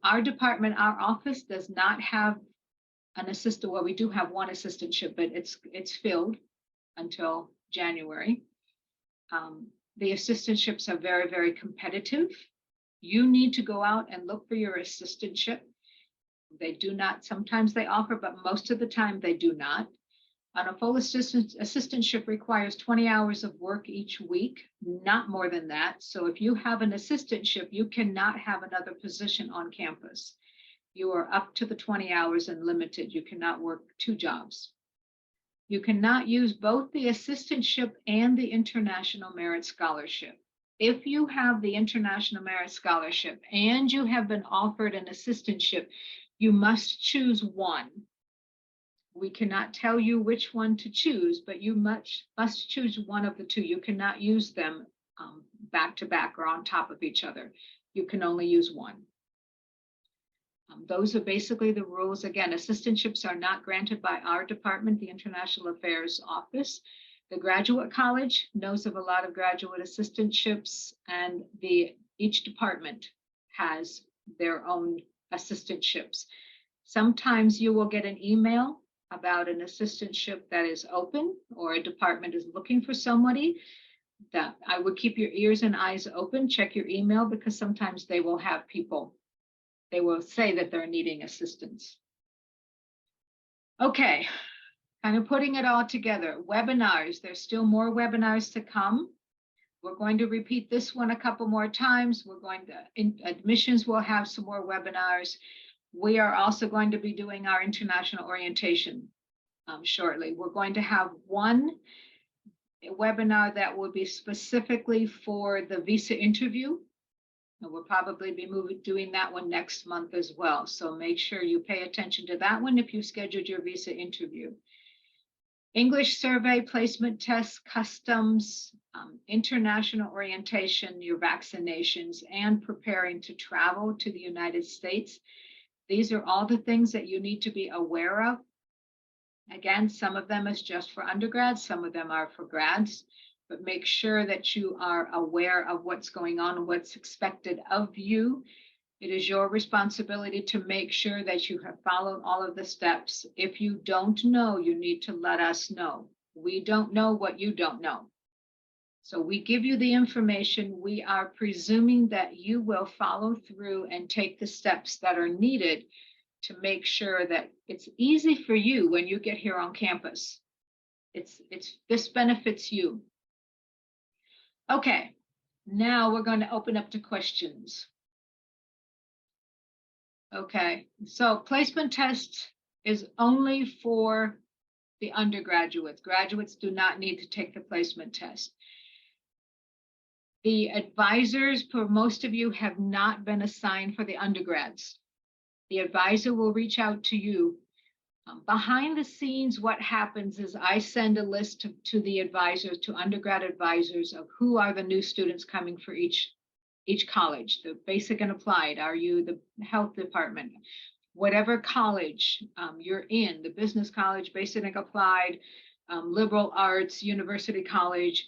[SPEAKER 1] Our department, our office does not have an assistant. Well, we do have one assistantship, but it's filled until January. The assistantships are very, very competitive. You need to go out and look for your assistantship. They do not, sometimes they offer, but most of the time they do not. On a full assistantship requires 20 hours of work each week, not more than that. So if you have an assistantship, you cannot have another position on campus. You are up to the 20 hours and limited. You cannot work 2 jobs. You cannot use both the assistantship and the International Merit Scholarship. If you have the International Merit Scholarship and you have been offered an assistantship, you must choose one. We cannot tell you which one to choose, but you must choose one of the two. You cannot use them back to back or on top of each other. You can only use one. Those are basically the rules. Again, assistantships are not granted by our department, the International Affairs Office. The Graduate College knows of a lot of graduate assistantships, and each department has their own assistantships. Sometimes you will get an email about an assistantship that is open, or a department is looking for somebody. That I would keep your ears and eyes open, check your email, because sometimes they will have people, they will say that they're needing assistance. Okay, kind of putting it all together. Webinars, there's still more webinars to come. We're going to repeat this one a couple more times. We're going to, admissions will have some more webinars. We are also going to be doing our international orientation shortly. We're going to have one webinar that will be specifically for the visa interview. And we'll probably be doing that one next month as well. So make sure you pay attention to that one if you scheduled your visa interview. English survey, placement tests, customs, international orientation, your vaccinations, and preparing to travel to the United States. These are all the things that you need to be aware of. Again, some of them is just for undergrads, some of them are for grads, but make sure that you are aware of what's going on and what's expected of you. It is your responsibility to make sure that you have followed all of the steps. If you don't know, you need to let us know. We don't know what you don't know. So we give you the information. We are presuming that you will follow through and take the steps that are needed to make sure that it's easy for you when you get here on campus. This benefits you. Okay, now we're going to open up to questions. Okay, so placement test is only for the undergraduates. Graduates do not need to take the placement test. The advisors for most of you have not been assigned for the undergrads. The advisor will reach out to you. Behind the scenes, what happens is I send a list to the advisors, to undergrad advisors, of who are the new students coming for each college, the basic and applied. Are you the health department? Whatever college you're in, the business college, basic and applied, liberal arts, university college,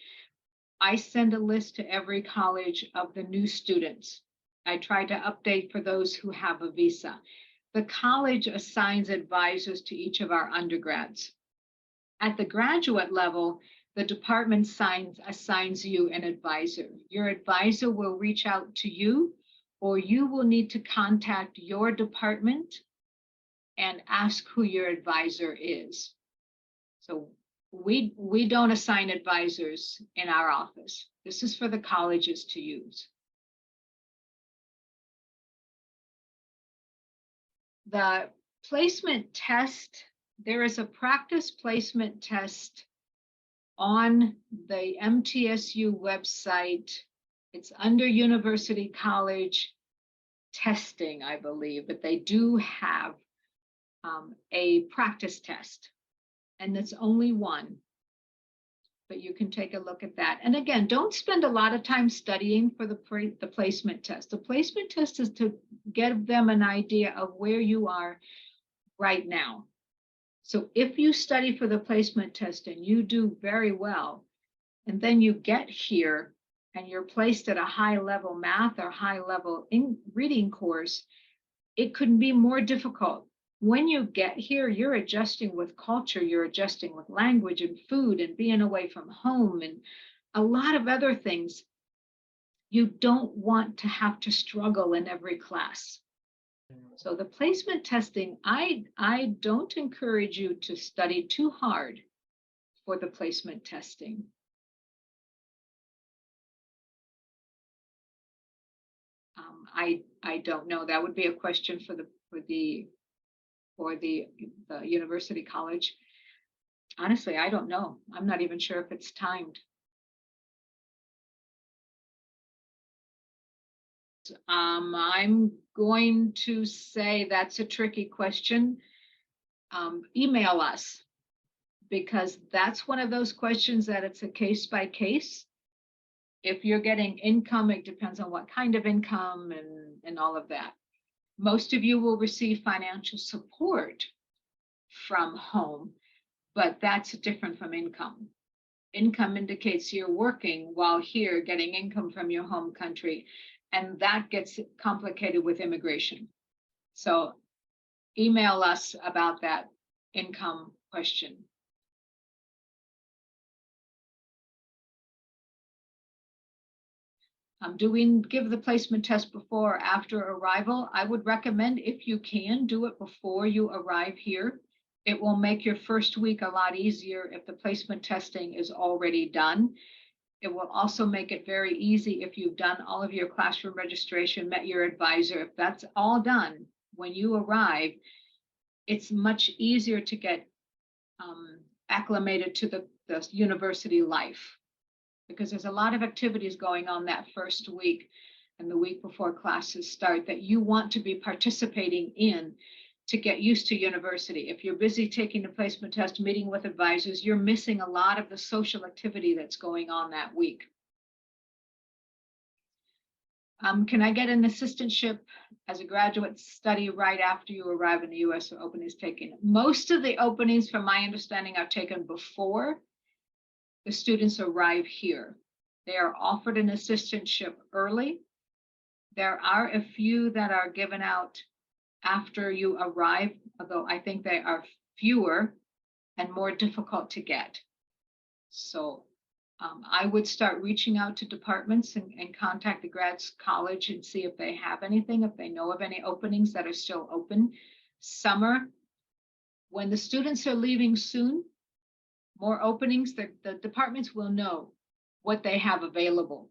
[SPEAKER 1] I send a list to every college of the new students. I try to update for those who have a visa. The college assigns advisors to each of our undergrads. At the graduate level, the department assigns you an advisor. Your advisor will reach out to you, or you will need to contact your department and ask who your advisor is. So we don't assign advisors in our office. This is for the colleges to use. The placement test, there is a practice placement test on the MTSU website. It's under University College testing, I believe, but they do have a practice test, and it's only one. But you can take a look at that. And again, don't spend a lot of time studying for the placement test. The placement test is to give them an idea of where you are right now. So if you study for the placement test and you do very well, and then you get here and you're placed at a high level math or high level reading course, it could be more difficult. When you get here, you're adjusting with culture, you're adjusting with language and food and being away from home and a lot of other things. You don't want to have to struggle in every class. So the placement testing, I don't encourage you to study too hard for the placement testing. I don't know. That would be a question for the university college. Honestly, I don't know. I'm not even sure if it's timed. I'm going to say that's a tricky question. Email us, because that's one of those questions that it's a case by case. If you're getting income, it depends on what kind of income and all of that. Most of you will receive financial support from home, but that's different from income. Income indicates you're working while here getting income from your home country, and that gets complicated with immigration. So email us about that income question. Do we give the placement test before or after arrival? I would recommend, if you can, do it before you arrive here. It will make your first week a lot easier if the placement testing is already done. It will also make it very easy if you've done all of your classroom registration, met your advisor. If that's all done when you arrive, it's much easier to get acclimated to the university life, because there's a lot of activities going on that first week and the week before classes start that you want to be participating in to get used to university. If you're busy taking the placement test, meeting with advisors, you're missing a lot of the social activity that's going on that week. Can I get an assistantship as a graduate study right after you arrive in the US, or openings taken? Most of the openings, from my understanding, are taken before the students arrive here. They are offered an assistantship early. There are a few that are given out after you arrive, although I think they are fewer and more difficult to get. So I would start reaching out to departments and contact the grads college and see if they have anything, if they know of any openings that are still open. Summer, when the students are leaving soon, more openings, the departments will know what they have available.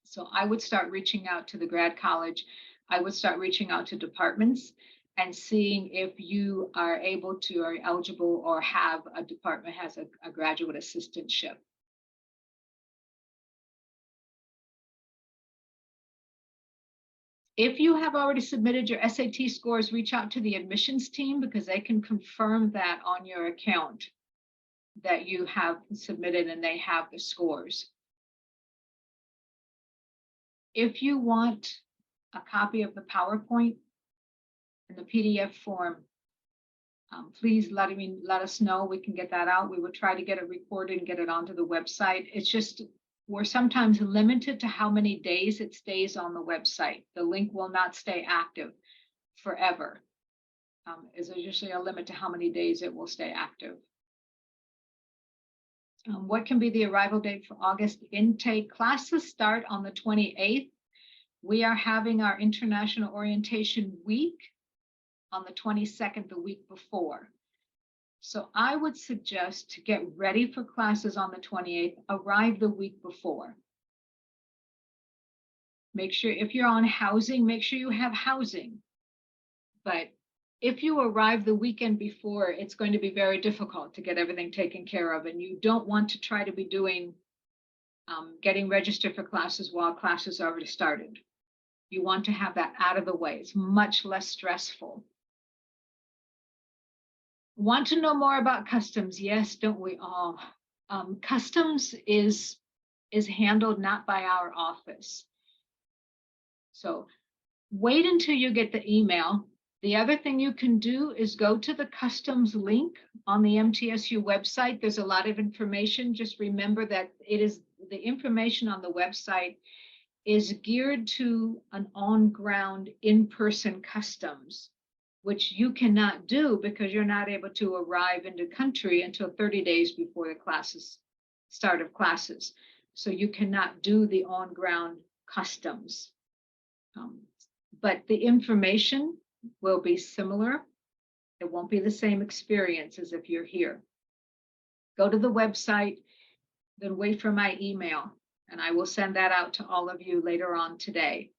[SPEAKER 1] So I would start reaching out to the grad college. I would start reaching out to departments and seeing if you are able to, are eligible, or have a department has a graduate assistantship. If you have already submitted your SAT scores, reach out to the admissions team because they can confirm that on your account that you have submitted and they have the scores. If you want a copy of the PowerPoint in the PDF form, please let us know. We can get that out. We will try to get it recorded and get it onto the website. It's just, we're sometimes limited to how many days it stays on the website. The link will not stay active forever. There's usually a limit to how many days it will stay active. What can be the arrival date for August intake? Classes start on the 28th. We are having our International Orientation Week on the 22nd, the week before. So I would suggest to get ready for classes on the 28th, arrive the week before. Make sure if you're on housing, make sure you have housing. But if you arrive the weekend before, it's going to be very difficult to get everything taken care of. And you don't want to try to be doing, getting registered for classes while classes already started. You want to have that out of the way. It's much less stressful. Want to know more about customs? Yes, don't we all? Customs is handled not by our office. So wait until you get the email. The other thing you can do is go to the customs link on the MTSU website. There's a lot of information. Just remember that it is the information on the website is geared to an on-ground, in-person customs, which you cannot do because you're not able to arrive into country until 30 days before the start of classes. So you cannot do the on-ground customs. But the information will be similar. It won't be the same experience as if you're here. Go to the website, then wait for my email, and I will send that out to all of you later on today.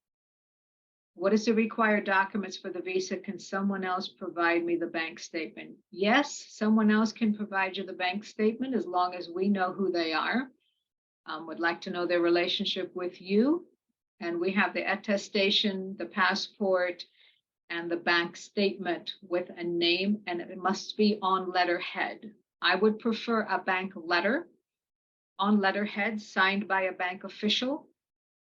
[SPEAKER 1] What is the required documents for the visa? Can someone else provide me the bank statement? Yes, someone else can provide you the bank statement as long as we know who they are. Would like to know their relationship with you. And we have the attestation, the passport, and the bank statement with a name, and it must be on letterhead. I would prefer a bank letter on letterhead signed by a bank official,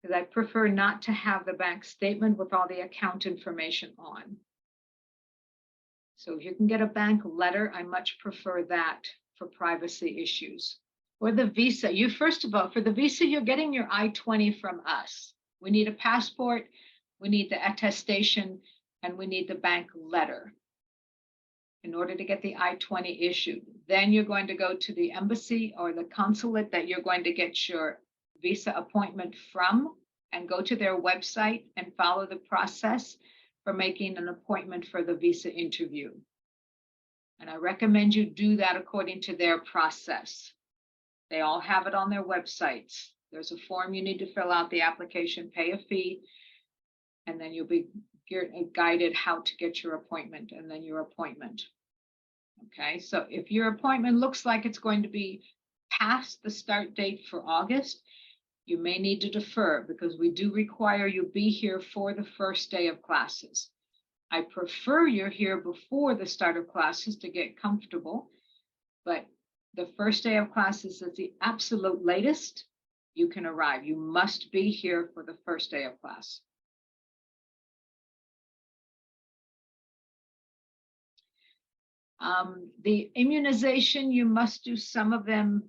[SPEAKER 1] because I prefer not to have the bank statement with all the account information on. So if you can get a bank letter, I much prefer that for privacy issues. Or the visa, first of all, for the visa, you're getting your I-20 from us. We need a passport, we need the attestation, and we need the bank letter in order to get the I-20 issued. Then you're going to go to the embassy or the consulate that you're going to get your visa appointment from, and go to their website and follow the process for making an appointment for the visa interview. And I recommend you do that according to their process. They all have it on their websites. There's a form you need to fill out the application, pay a fee, and then you'll be guided how to get your appointment and then your appointment. Okay, so if your appointment looks like it's going to be past the start date for August, you may need to defer because we do require you be here for the first day of classes. I prefer you're here before the start of classes to get comfortable, but the first day of classes is the absolute latest you can arrive. You must be here for the first day of class. The immunization, you must do some of them.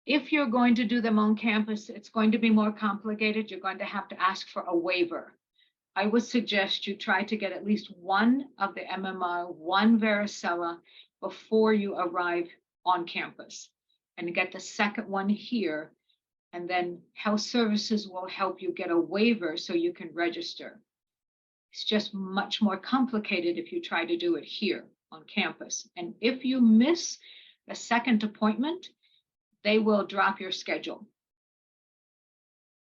[SPEAKER 1] If you're going to do them on campus, it's going to be more complicated. You're going to have to ask for a waiver. I would suggest you try to get at least one of the MMR, one varicella before you arrive on campus, and get the second one here. And then health services will help you get a waiver so you can register. It's just much more complicated if you try to do it here on campus. And if you miss the second appointment, they will drop your schedule.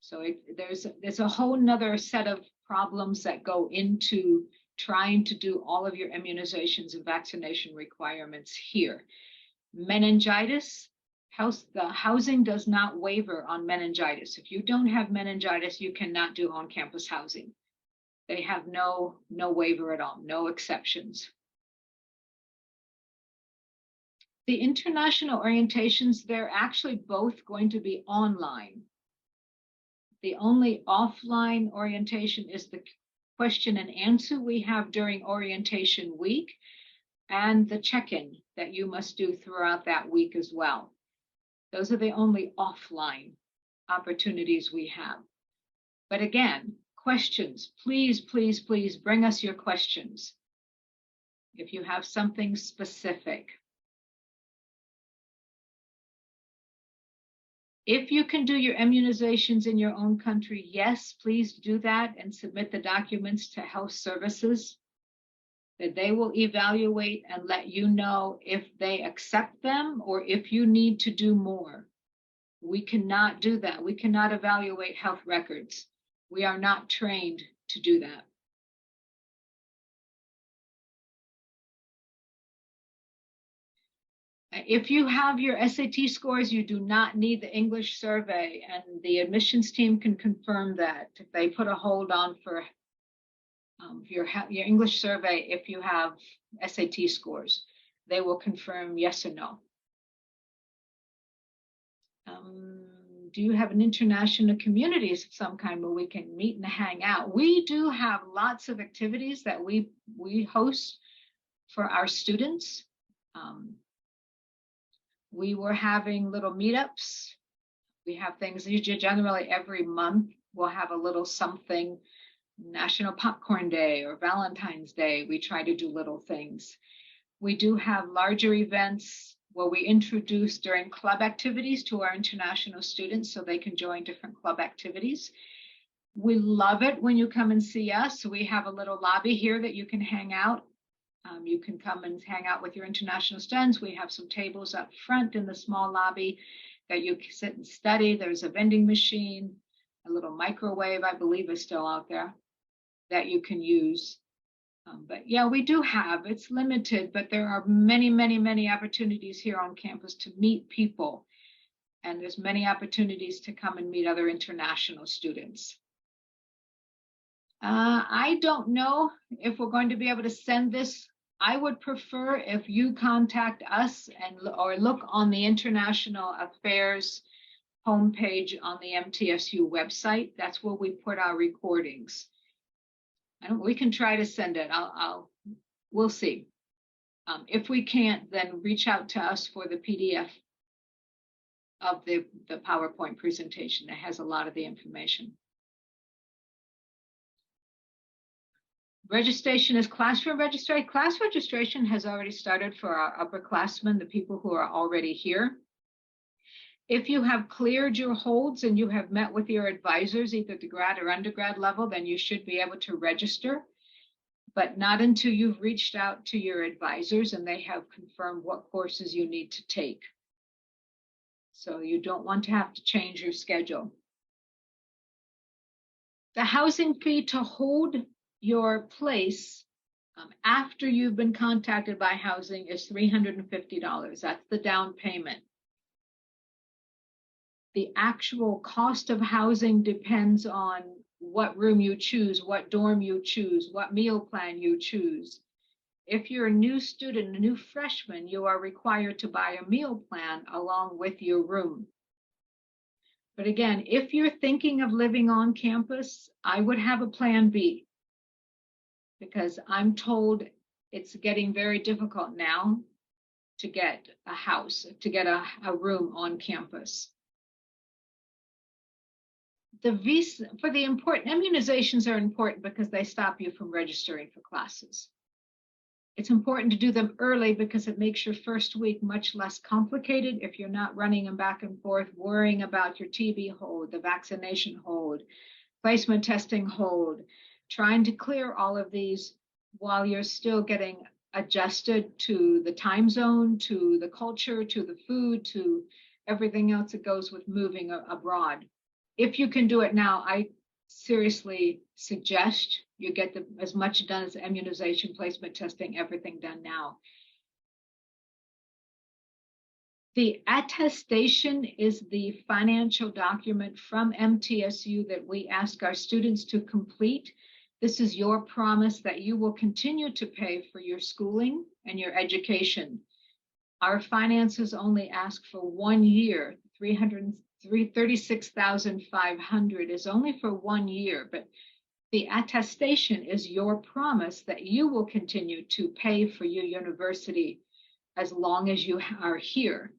[SPEAKER 1] So there's a whole nother set of problems that go into trying to do all of your immunizations and vaccination requirements here. Meningitis, the housing does not waiver on meningitis. If you don't have meningitis, you cannot do on-campus housing. They have no waiver at all, no exceptions. The international orientations, they're actually both going to be online. The only offline orientation is the question and answer we have during orientation week and the check-in that you must do throughout that week as well. Those are the only offline opportunities we have. But again, questions, please, please, please bring us your questions if you have something specific. If you can do your immunizations in your own country, yes, please do that and submit the documents to health services, that they will evaluate and let you know if they accept them or if you need to do more. We cannot do that. We cannot evaluate health records. We are not trained to do that. If you have your SAT scores, you do not need the English survey, and the admissions team can confirm that. If they put a hold on for your English survey, if you have SAT scores, they will confirm yes or no. Do you have an international communities of some kind where we can meet and hang out? We do have lots of activities that we host for our students. We were having little meetups. We have things generally every month. We'll have a little something, National Popcorn Day or Valentine's Day. We try to do little things. We do have larger events where we introduce during club activities to our international students so they can join different club activities. We love it when you come and see us. We have a little lobby here that you can hang out. You can come and hang out with your international students. We have some tables up front in the small lobby that you can sit and study. There's a vending machine, a little microwave, I believe, is still out there that you can use. But yeah, we do have, it's limited, but there are many, many, many opportunities here on campus to meet people. And there's many opportunities to come and meet other international students. I don't know if we're going to be able to send this. I would prefer if you contact us or look on the International Affairs homepage on the MTSU website. That's where we put our recordings. We can try to send it. We'll see. If we can't, then reach out to us for the PDF of the PowerPoint presentation that has a lot of the information. Registration is classroom registration. Class registration has already started for our upperclassmen, the people who are already here. If you have cleared your holds and you have met with your advisors, either the grad or undergrad level, then you should be able to register, but not until you've reached out to your advisors and they have confirmed what courses you need to take. So you don't want to have to change your schedule. The housing fee to hold your place after you've been contacted by housing is $350. That's the down payment. The actual cost of housing depends on what room you choose, what dorm you choose, what meal plan you choose. If you're a new student, a new freshman, you are required to buy a meal plan along with your room. But again, if you're thinking of living on campus, I would have a plan B, because I'm told it's getting very difficult now to get a house, to get a room on campus. The visa for the important immunizations are important because they stop you from registering for classes. It's important to do them early because it makes your first week much less complicated if you're not running them back and forth, worrying about your TB hold, the vaccination hold, placement testing hold, trying to clear all of these while you're still getting adjusted to the time zone, to the culture, to the food, to everything else that goes with moving abroad. If you can do it now, I seriously suggest You get as much done as immunization, placement testing, everything done now. The attestation is the financial document from MTSU that we ask our students to complete. This is your promise that you will continue to pay for your schooling and your education. Our finances only ask for 1 year. 36,500 is only for 1 year, but the attestation is your promise that you will continue to pay for your university as long as you are here.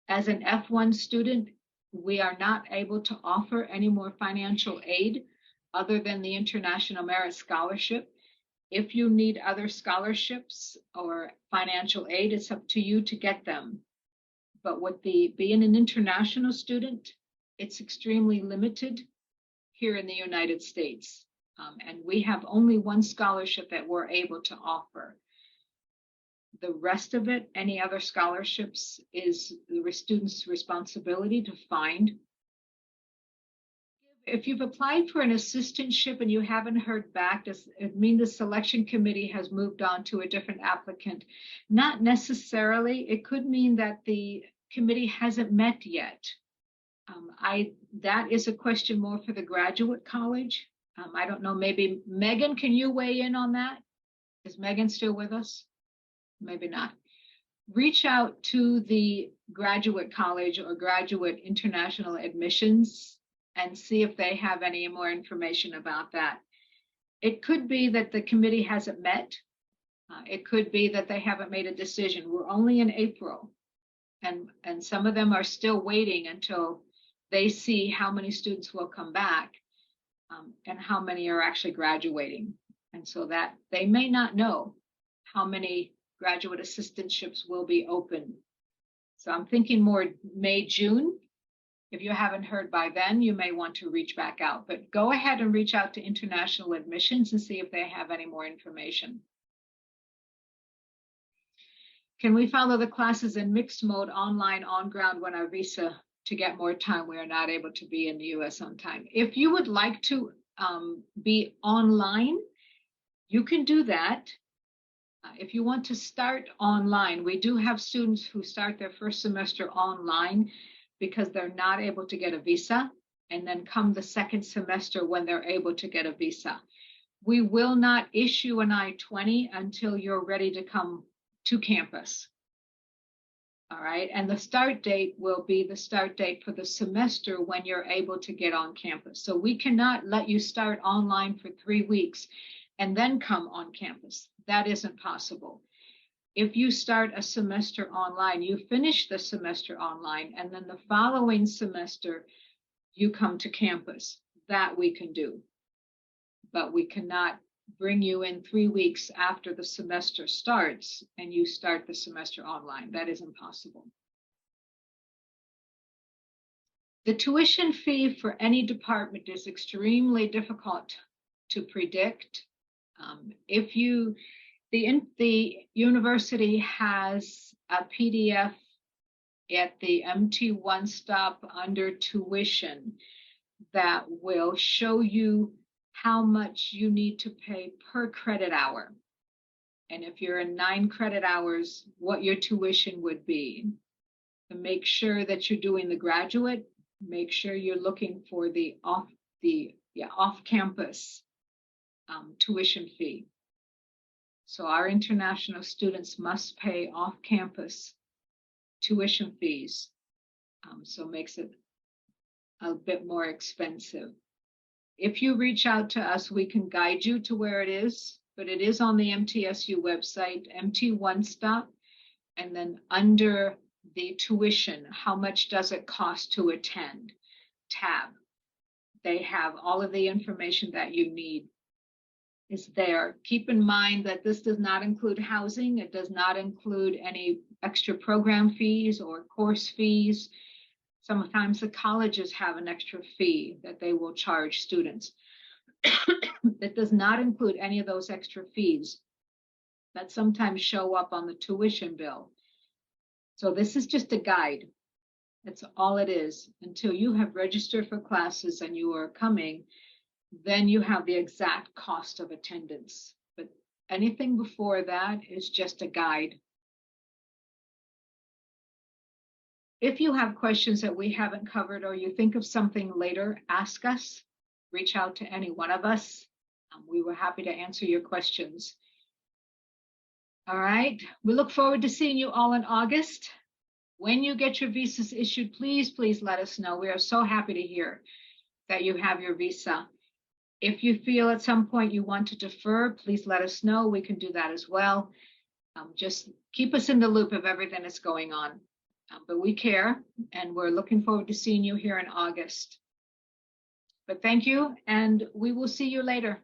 [SPEAKER 1] As an F1 student, we are not able to offer any more financial aid other than the International Merit Scholarship. If you need other scholarships or financial aid, it's up to you to get them. But with being an international student, it's extremely limited here in the United States. And we have only one scholarship that we're able to offer. The rest of it, any other scholarships, is the student's responsibility to find. If you've applied for an assistantship and you haven't heard back, does it mean the selection committee has moved on to a different applicant? Not necessarily. It could mean that the committee hasn't met yet. That is a question more for the graduate college. I don't know, maybe Megan, can you weigh in on that? Is Megan still with us? Maybe not. Reach out to the graduate college or graduate international admissions and see if they have any more information about that. It could be that the committee hasn't met. It could be that they haven't made a decision. We're only in April, and some of them are still waiting until they see how many students will come back and how many are actually graduating. And so that they may not know how many graduate assistantships will be open. So I'm thinking more May, June. If you haven't heard by then, you may want to reach back out, but go ahead and reach out to international admissions and see if they have any more information. Can we follow the classes in mixed mode, online, on ground when our visa to get more time? We are not able to be in the US on time. If you would like to be online, you can do that. If you want to start online, we do have students who start their first semester online because they're not able to get a visa, and then come the second semester when they're able to get a visa. We will not issue an I-20 until you're ready to come to campus. All right, and the start date will be the start date for the semester when you're able to get on campus. So we cannot let you start online for 3 weeks and then come on campus. That isn't possible. If you start a semester online, you finish the semester online, and then the following semester, you come to campus. That we can do. But we cannot bring you in 3 weeks after the semester starts and you start the semester online. That is impossible. The tuition fee for any department is extremely difficult to predict. The university has a PDF at the MT One Stop under tuition that will show you how much you need to pay per credit hour. And if you're in 9 credit hours, what your tuition would be. To make sure that you're doing the graduate, make sure you're looking for the off-campus tuition fee. So our international students must pay off-campus tuition fees. So it makes it a bit more expensive. If you reach out to us, we can guide you to where it is, but it is on the MTSU website, MT One Stop, and then under the tuition, how much does it cost to attend tab. They have all of the information that you need is there. Keep in mind that this does not include housing. It does not include any extra program fees or course fees. Sometimes the colleges have an extra fee that they will charge students. That does not include any of those extra fees that sometimes show up on the tuition bill. So this is just a guide. That's all it is. Until you have registered for classes and you are coming, then you have the exact cost of attendance. But anything before that is just a guide. If you have questions that we haven't covered or you think of something later, ask us, reach out to any one of us. We were happy to answer your questions. All right, we look forward to seeing you all in August. When you get your visas issued, please let us know. We are so happy to hear that you have your visa. If you feel at some point you want to defer, please let us know. We can do that as well. Just keep us in the loop of everything that's going on. But we care, and we're looking forward to seeing you here in August. But thank you, and we will see you later.